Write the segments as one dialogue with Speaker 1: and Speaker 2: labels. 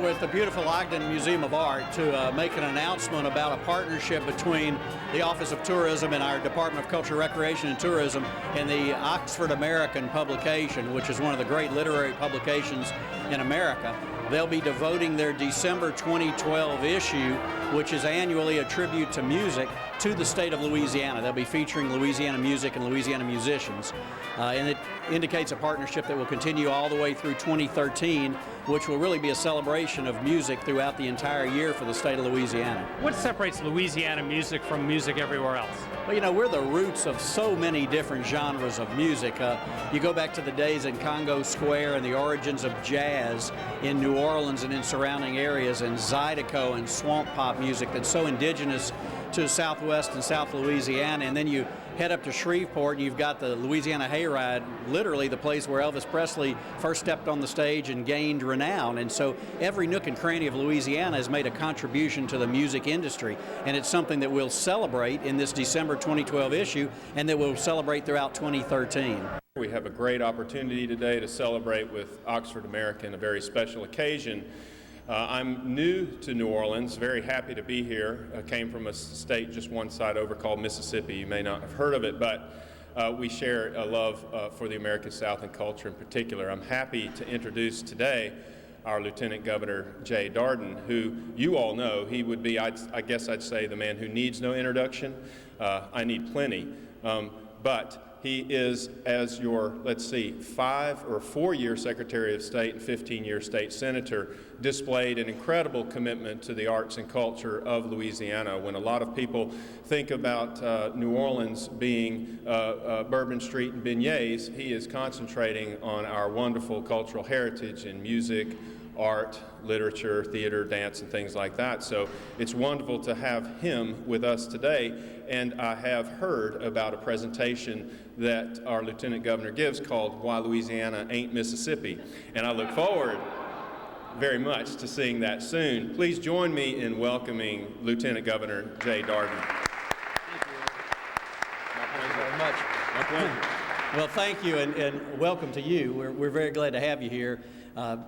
Speaker 1: With the beautiful Ogden Museum of Art to make an announcement about a partnership between the Office of Tourism and our Department of Culture, Recreation, and Tourism and the Oxford American publication, which is one of the great literary publications in America. They'll be devoting their December 2012 issue, which is annually a tribute to music, to the state of Louisiana. They'll be featuring Louisiana music and Louisiana musicians. And it indicates a partnership that will continue all the way through 2013, which will really be a celebration of music throughout the entire year for the state of Louisiana.
Speaker 2: What separates Louisiana music from music everywhere else?
Speaker 1: Well, you know, we're the roots of so many different genres of music. You go back to the days in Congo Square and the origins of jazz in New Orleans and in surrounding areas, and Zydeco and swamp pop music that's so indigenous to Southwest and South Louisiana. And then you head up to Shreveport and you've got the Louisiana Hayride, literally the place where Elvis Presley first stepped on the stage and gained renown. And so every nook and cranny of Louisiana has made a contribution to the music industry, and it's something that we'll celebrate in this December 2012 issue and that we'll celebrate throughout 2013.
Speaker 3: We have a great opportunity today to celebrate with Oxford American, a very special occasion. I'm new to New Orleans, very happy to be here. I came from a state just one side over called Mississippi. You may not have heard of it, but we share a love for the American South and culture in particular. I'm happy to introduce today our Lieutenant Governor, Jay Dardenne, who you all know. He would be, I guess I'd say, the man who needs no introduction. I need plenty. But he is, as your, let's see, 5 or 4-year Secretary of State and 15-year State Senator, displayed an incredible commitment to the arts and culture of Louisiana. When a lot of people think about New Orleans being Bourbon Street and beignets, he is concentrating on our wonderful cultural heritage in music, art, literature, theater, dance, and things like that. So it's wonderful to have him with us today. And I have heard about a presentation that our Lieutenant Governor gives called Why Louisiana Ain't Mississippi. And I look forward very much to seeing that soon. Please join me in welcoming Lieutenant Governor Jay Dardenne.
Speaker 1: Thank you very much. My pleasure. Well, thank you, and welcome to you. We're very glad to have you here.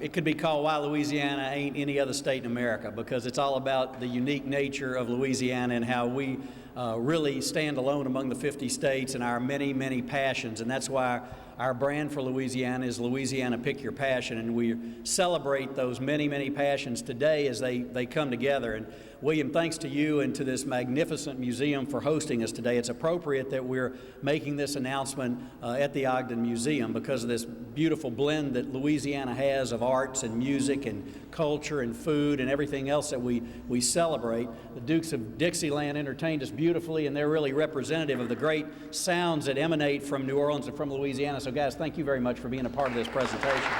Speaker 1: It could be called Why Louisiana Ain't Any Other State in America, because it's all about the unique nature of Louisiana and how we really stand alone among the 50 states and our many, many passions. And that's why our brand for Louisiana is Louisiana Pick Your Passion, and we celebrate those many, many passions today as they come together. And William, thanks to you and to this magnificent museum for hosting us today. It's appropriate that we're making this announcement at the Ogden Museum because of this beautiful blend that Louisiana has of arts and music and culture and food and everything else that we celebrate. The Dukes of Dixieland entertained us beautifully, and they're really representative of the great sounds that emanate from New Orleans and from Louisiana. So guys, thank you very much for being a part of this presentation.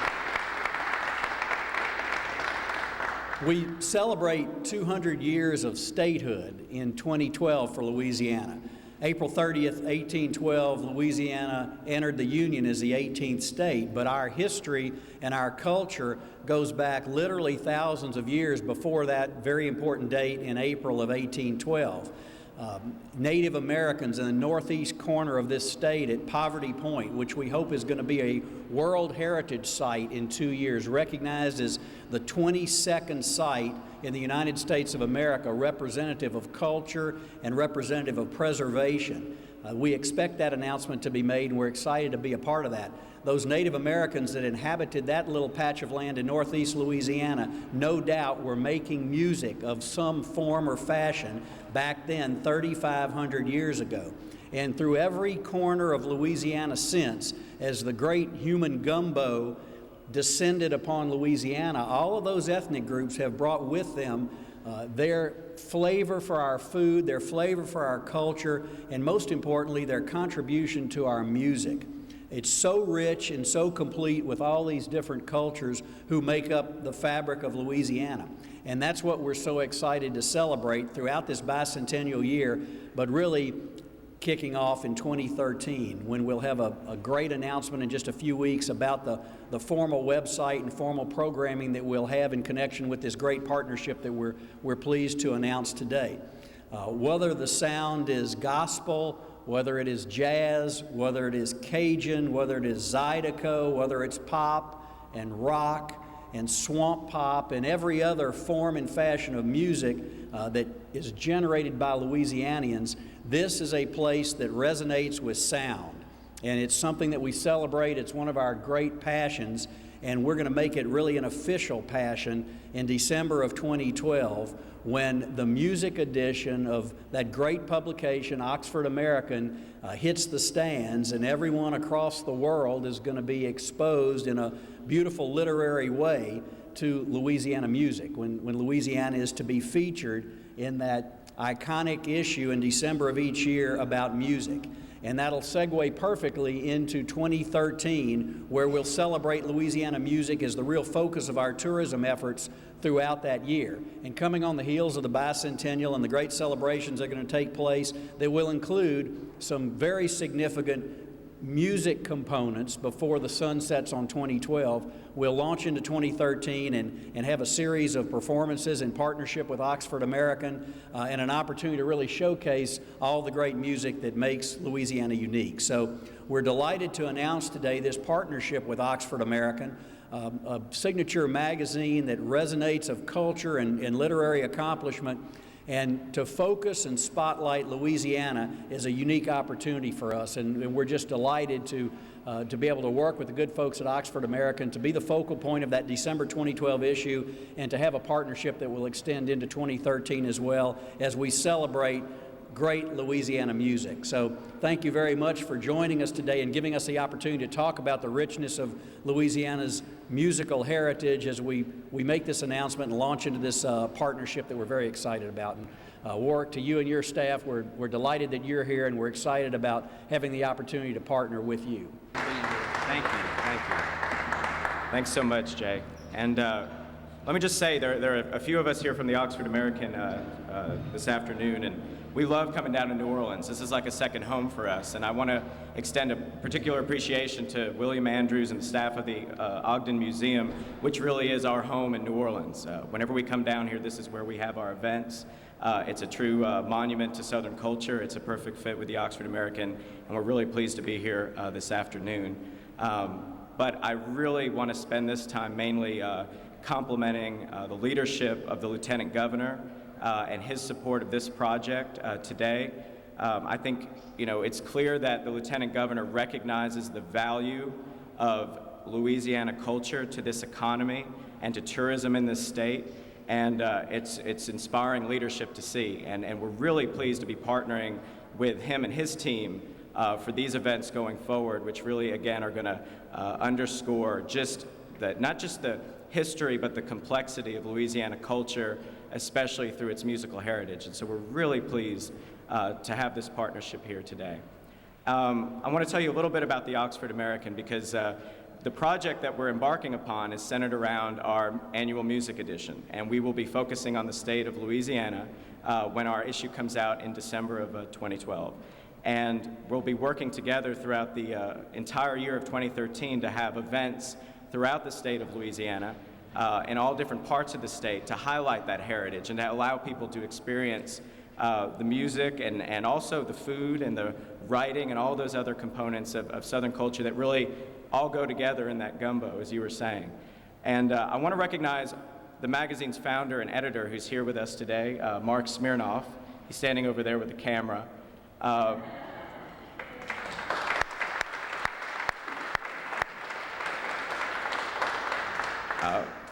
Speaker 1: We celebrate 200 years of statehood in 2012 for Louisiana. April 30th, 1812, Louisiana entered the Union as the 18th state, but our history and our culture goes back literally thousands of years before that very important date in April of 1812. Native Americans in the northeast corner of this state at Poverty Point, which we hope is going to be a World Heritage Site in 2 years, recognized as the 22nd site in the United States of America representative of culture and representative of preservation. We expect that announcement to be made, and we're excited to be a part of that. Those Native Americans that inhabited that little patch of land in northeast Louisiana no doubt were making music of some form or fashion back then 3,500 years ago. And through every corner of Louisiana since, as the great human gumbo descended upon Louisiana, all of those ethnic groups have brought with them their flavor for our food, their flavor for our culture, and most importantly, their contribution to our music. It's so rich and so complete with all these different cultures who make up the fabric of Louisiana. And that's what we're so excited to celebrate throughout this bicentennial year, but really kicking off in 2013, when we'll have a great announcement in just a few weeks about the formal website and formal programming that we'll have in connection with this great partnership that we're pleased to announce today. Whether the sound is gospel, whether it is jazz, whether it is Cajun, whether it is Zydeco, whether it's pop and rock and swamp pop and every other form and fashion of music that is generated by Louisianians, this is a place that resonates with sound. And it's something that we celebrate. It's one of our great passions, and we're going to make it really an official passion in December of 2012 when the music edition of that great publication, Oxford American, hits the stands, and everyone across the world is going to be exposed in a beautiful literary way to Louisiana music, when Louisiana is to be featured in that iconic issue in December of each year about music. And that'll segue perfectly into 2013, where we'll celebrate Louisiana music as the real focus of our tourism efforts throughout that year. And coming on the heels of the bicentennial and the great celebrations that are going to take place, that will include some very significant music components before the sun sets on 2012. We'll launch into 2013 and have a series of performances in partnership with Oxford American and an opportunity to really showcase all the great music that makes Louisiana unique. So we're delighted to announce today this partnership with Oxford American, a signature magazine that resonates of culture and literary accomplishment. And to focus and spotlight Louisiana is a unique opportunity for us, and we're just delighted to be able to work with the good folks at Oxford American to be the focal point of that December 2012 issue, and to have a partnership that will extend into 2013 as well as we celebrate great Louisiana music. So thank you very much for joining us today and giving us the opportunity to talk about the richness of Louisiana's musical heritage as we make this announcement and launch into this partnership that we're very excited about. And Warwick, to you and your staff, we're delighted that you're here, and we're excited about having the opportunity to partner with you.
Speaker 4: Thank you. Thanks so much, Jay. And let me just say, there are a few of us here from the Oxford American this afternoon, and we love coming down to New Orleans. This is like a second home for us, and I want to extend a particular appreciation to William Andrews and the staff of the Ogden Museum, which really is our home in New Orleans. Whenever we come down here, this is where we have our events. It's a true monument to Southern culture. It's a perfect fit with the Oxford American, and we're really pleased to be here this afternoon. But I really want to spend this time mainly complimenting the leadership of the Lieutenant Governor and his support of this project today. I think it's clear that the Lieutenant Governor recognizes the value of Louisiana culture to this economy and to tourism in this state, and it's inspiring leadership to see. And we're really pleased to be partnering with him and his team for these events going forward, which really, again, are going to underscore not just the history, but the complexity of Louisiana culture, especially through its musical heritage. And so we're really pleased to have this partnership here today. I want to tell you a little bit about the Oxford American, because the project that we're embarking upon is centered around our annual music edition, and we will be focusing on the state of Louisiana when our issue comes out in December of 2012. And we'll be working together throughout the entire year of 2013 to have events throughout the state of Louisiana in all different parts of the state to highlight that heritage and to allow people to experience the music and also the food and the writing and all those other components of Southern culture that really all go together in that gumbo, as you were saying. And I want to recognize the magazine's founder and editor who's here with us today, Mark Smirnoff. He's standing over there with the camera.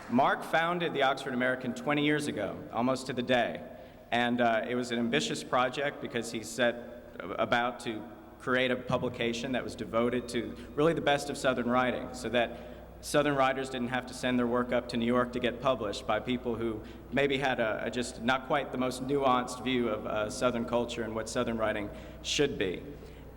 Speaker 4: Mark founded the Oxford American 20 years ago, almost to the day. And it was an ambitious project because he set about to create a publication that was devoted to really the best of Southern writing, so that Southern writers didn't have to send their work up to New York to get published by people who maybe had a just not quite the most nuanced view of Southern culture and what Southern writing should be.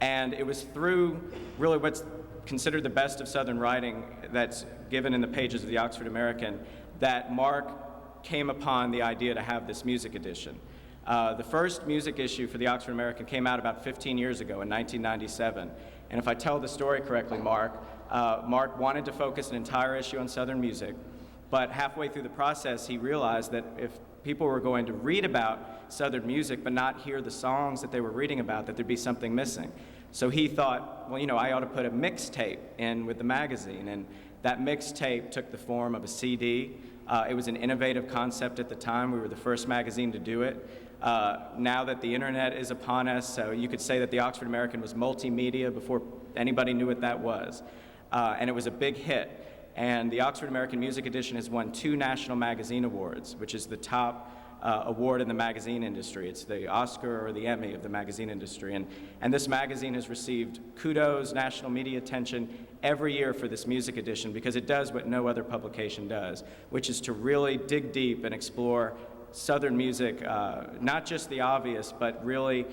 Speaker 4: And it was through really what's considered the best of Southern writing that's given in the pages of the Oxford American that Mark came upon the idea to have this music edition. The first music issue for the Oxford American came out about 15 years ago in 1997. And if I tell the story correctly, Mark wanted to focus an entire issue on Southern music, but halfway through the process, he realized that if people were going to read about Southern music but not hear the songs that they were reading about, that there'd be something missing. So he thought, well, I ought to put a mixtape in with the magazine, and That mixtape took the form of a CD. It was an innovative concept at the time. We were the first magazine to do it. Now that the internet is upon us, so you could say that the Oxford American was multimedia before anybody knew what that was. And it was a big hit. And the Oxford American Music Edition has won 2 National Magazine Awards, which is the top award in the magazine industry. It's the Oscar or the Emmy of the magazine industry. And this magazine has received kudos, national media attention every year for this music edition because it does what no other publication does, which is to really dig deep and explore Southern music, not just the obvious, but really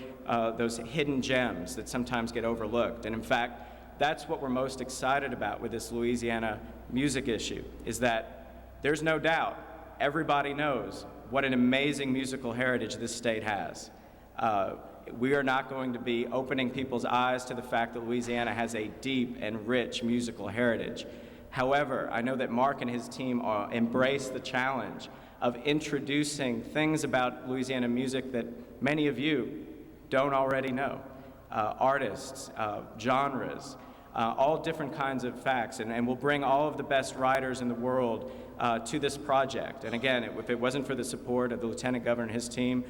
Speaker 4: those hidden gems that sometimes get overlooked. And in fact, that's what we're most excited about with this Louisiana music issue, is that there's no doubt, everybody knows what an amazing musical heritage this state has. We are not going to be opening people's eyes to the fact that Louisiana has a deep and rich musical heritage. However, I know that Mark and his team embrace the challenge of introducing things about Louisiana music that many of you don't already know. Artists, genres, all different kinds of facts, and we'll bring all of the best writers in the world to this project. And again, if it wasn't for the support of the Lieutenant Governor and his team,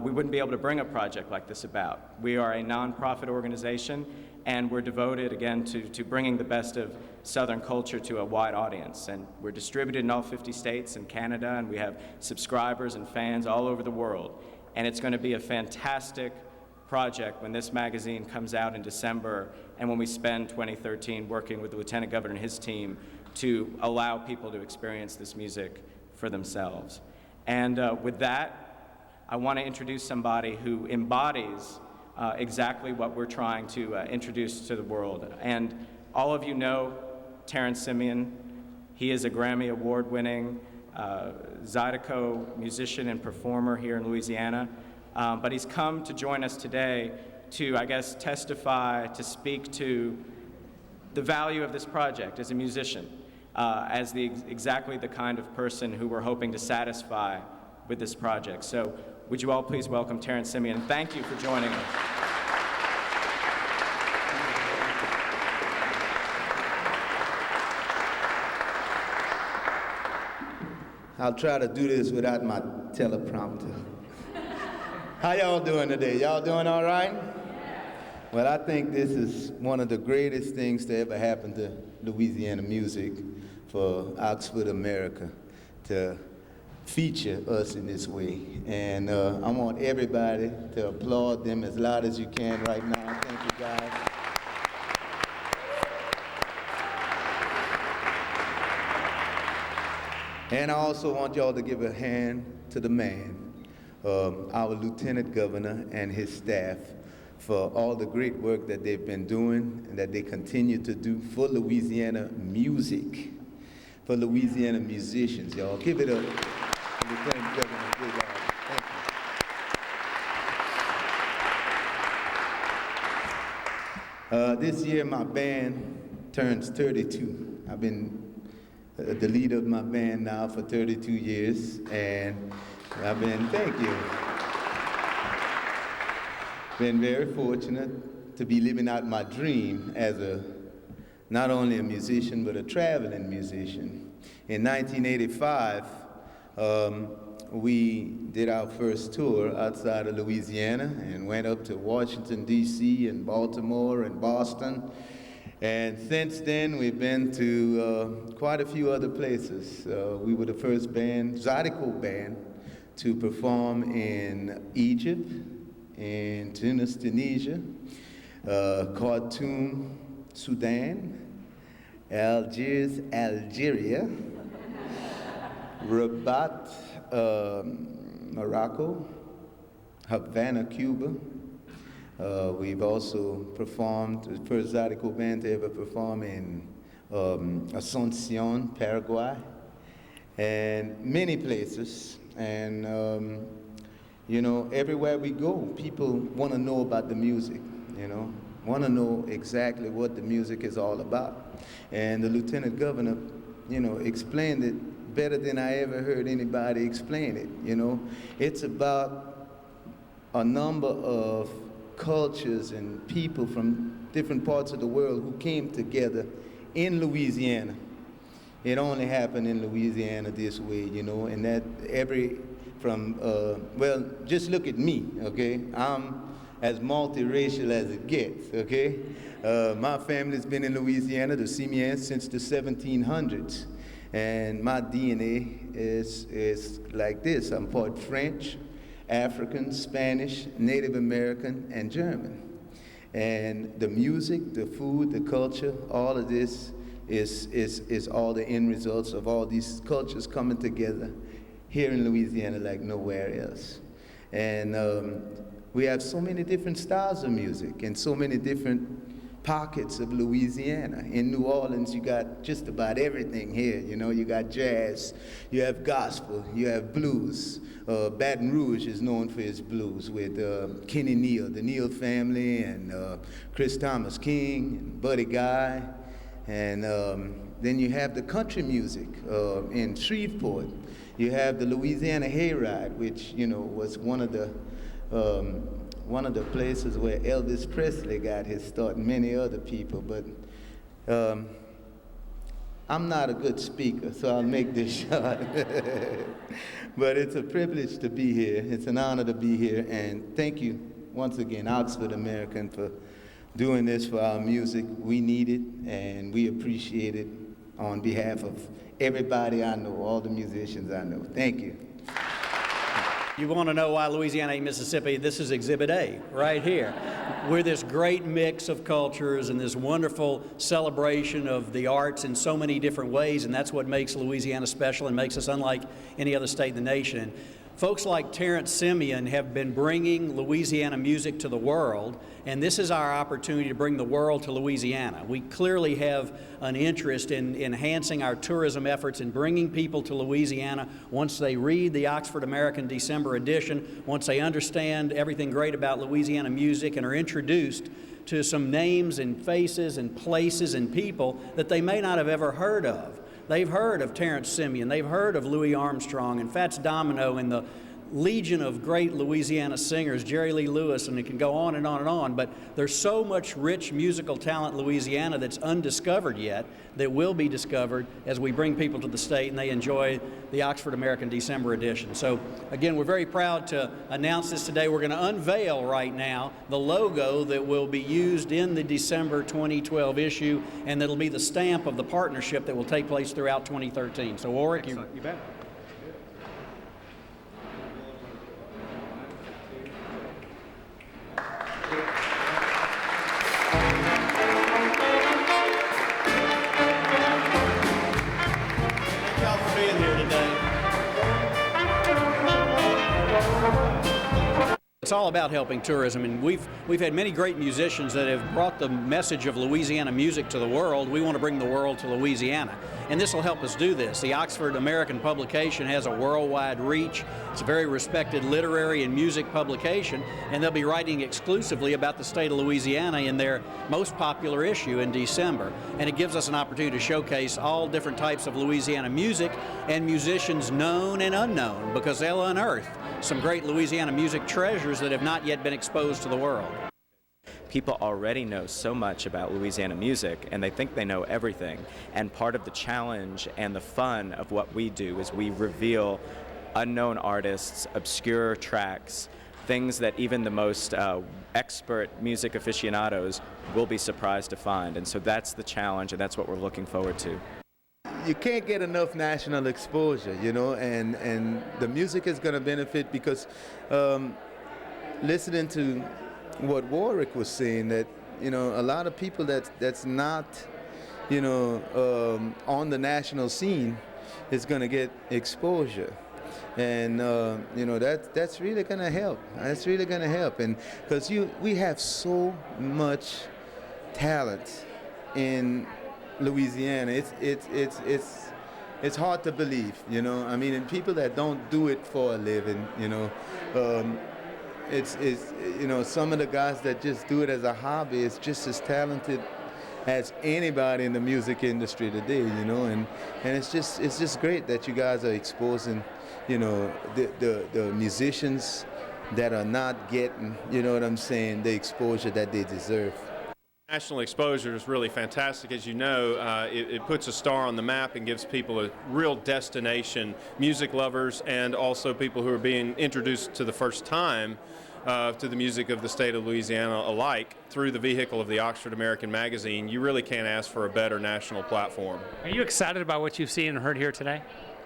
Speaker 4: we wouldn't be able to bring a project like this about. We are a nonprofit organization, and we're devoted, again, to bringing the best of Southern culture to a wide audience. And we're distributed in all 50 states and Canada, and we have subscribers and fans all over the world. And it's going to be a fantastic project when this magazine comes out in December and when we spend 2013 working with the Lieutenant Governor and his team to allow people to experience this music for themselves. And with that, I want to introduce somebody who embodies exactly what we're trying to introduce to the world. And all of you know Terrance Simien. He is a Grammy Award-winning Zydeco musician and performer here in Louisiana. But he's come to join us today to, I guess, testify, to speak to the value of this project as a musician, as exactly the kind of person who we're hoping to satisfy with this project. So would you all please welcome Terrance Simien, and thank you for joining us.
Speaker 5: I'll try to do this without my teleprompter. How y'all doing today? Y'all doing all right? Well, I think this is one of the greatest things to ever happen to Louisiana music for Oxford America to feature us in this way. And I want everybody to applaud them as loud as you can right now. Thank you, guys. And I also want y'all to give a hand to the man, our Lieutenant Governor and his staff, for all the great work that they've been doing and that they continue to do for Louisiana music, for Louisiana musicians, y'all. Give it up to Lieutenant Governor. Thank you. This year my band turns 32. I've been the leader of my band now for 32 years, and I've been, thank you, been very fortunate to be living out my dream as not only a musician, but a traveling musician. In 1985, we did our first tour outside of Louisiana and went up to Washington, D.C. and Baltimore and Boston. And since then, we've been to quite a few other places. We were the first band, Zydeco band, to perform in Egypt, in Tunis, Tunisia, Khartoum, Sudan, Algiers, Algeria, Rabat, Morocco, Havana, Cuba. We've also performed, the first Zydeco band to ever perform in Asuncion, Paraguay, and many places. And, you know, everywhere we go, people want to know about the music, you know, want to know exactly what the music is all about. And the Lieutenant Governor, you know, explained it better than I ever heard anybody explain it, you know. It's about a number of cultures and people from different parts of the world who came together in Louisiana it only happened in Louisiana this way, you know, and that well, just look at me, okay? I'm as multiracial as it gets, okay? My family's been in Louisiana, the Simien, since the 1700s. And my DNA is like this. I'm part French, African, Spanish, Native American, and German. And the music, the food, the culture, all of this is all the end results of all these cultures coming together here in Louisiana like nowhere else. And we have so many different styles of music and so many different pockets of Louisiana. In New Orleans, you got just about everything here. You know, you got jazz, you have gospel, you have blues. Baton Rouge is known for its blues with Kenny Neal, the Neal family, and Chris Thomas King, and Buddy Guy. And then you have the country music in Shreveport. You have the Louisiana Hayride, which, you know, was one of the places where Elvis Presley got his start, and many other people. But I'm not a good speaker, so I'll make this short. But it's a privilege to be here. It's an honor to be here. And thank you once again, Oxford American, for doing this for our music. We need it, and we appreciate it on behalf of everybody I know, all the musicians I know. Thank you.
Speaker 1: You want to know why Louisiana ain't Mississippi? This is Exhibit A, right here. We're this great mix of cultures and this wonderful celebration of the arts in so many different ways, and that's what makes Louisiana special and makes us unlike any other state in the nation. Folks like Terrance Simien have been bringing Louisiana music to the world, and this is our opportunity to bring the world to Louisiana. We clearly have an interest in enhancing our tourism efforts and bringing people to Louisiana once they read the Oxford American December edition, once they understand everything great about Louisiana music and are introduced to some names and faces and places and people that they may not have ever heard of. They've heard of Terrance Simien, they've heard of Louis Armstrong and Fats Domino and the legion of great Louisiana singers, Jerry Lee Lewis, and it can go on and on and on, but there's so much rich musical talent in Louisiana that's undiscovered yet that will be discovered as we bring people to the state and they enjoy the Oxford American December edition. So again, we're very proud to announce this today. We're going to unveil right now the logo that will be used in the December 2012 issue, and that'll be the stamp of the partnership that will take place throughout 2013. So Warwick, you bet. It's all about helping tourism, and we've had many great musicians that have brought the message of Louisiana music to the world. We want to bring the world to Louisiana, and this will help us do this. The Oxford American publication has a worldwide reach. It's a very respected literary and music publication, and they'll be writing exclusively about the state of Louisiana in their most popular issue in December. And it gives us an opportunity to showcase all different types of Louisiana music and musicians known and unknown, because they'll unearth some great Louisiana music treasures that have not yet been exposed to the world.
Speaker 4: People already know so much about Louisiana music, and they think they know everything. And part of the challenge and the fun of what we do is we reveal unknown artists, obscure tracks, things that even the most expert music aficionados will be surprised to find. And so that's the challenge, and that's what we're looking forward to.
Speaker 5: You can't get enough national exposure, you know, and the music is going to benefit because listening to what Warwick was saying, that, you know, a lot of people that's not, you know, on the national scene is going to get exposure. And, you know, that's really going to help. That's really going to help. And because we have so much talent in Louisiana, it's hard to believe, you know. I mean, and people that don't do it for a living, you know, it's you know, some of the guys that just do it as a hobby is just as talented as anybody in the music industry today, you know. And it's just great that you guys are exposing, you know, the musicians that are not getting, you know what I'm saying, the exposure that they deserve.
Speaker 3: National exposure is really fantastic. As you know, it puts a star on the map and gives people a real destination, music lovers and also people who are being introduced to the first time to the music of the state of Louisiana alike through the vehicle of the Oxford American magazine. You really can't ask for a better national platform.
Speaker 2: Are you excited about what you've seen and heard here today?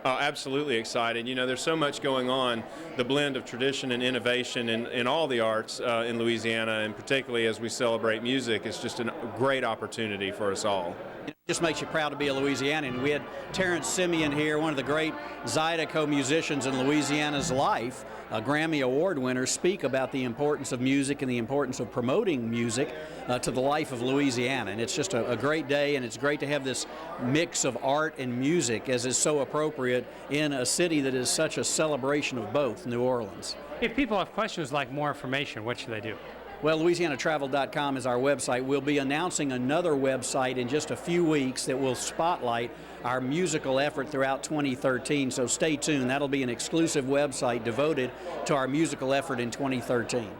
Speaker 3: Absolutely excited. You know, there's so much going on, the blend of tradition and innovation in all the arts in Louisiana, and particularly as we celebrate music, it's just a great opportunity for us all.
Speaker 1: It just makes you proud to be a Louisianian. We had Terrance Simien here, one of the great Zydeco musicians in Louisiana's life, a Grammy Award winner, speak about the importance of music and the importance of promoting music to the life of Louisiana. And it's just a great day, and it's great to have this mix of art and music, as is so appropriate in a city that is such a celebration of both, New Orleans.
Speaker 2: If people have questions like more information, what should they do?
Speaker 1: Well, LouisianaTravel.com is our website. We'll be announcing another website in just a few weeks that will spotlight our musical effort throughout 2013, so stay tuned. That'll be an exclusive website devoted to our musical effort in 2013.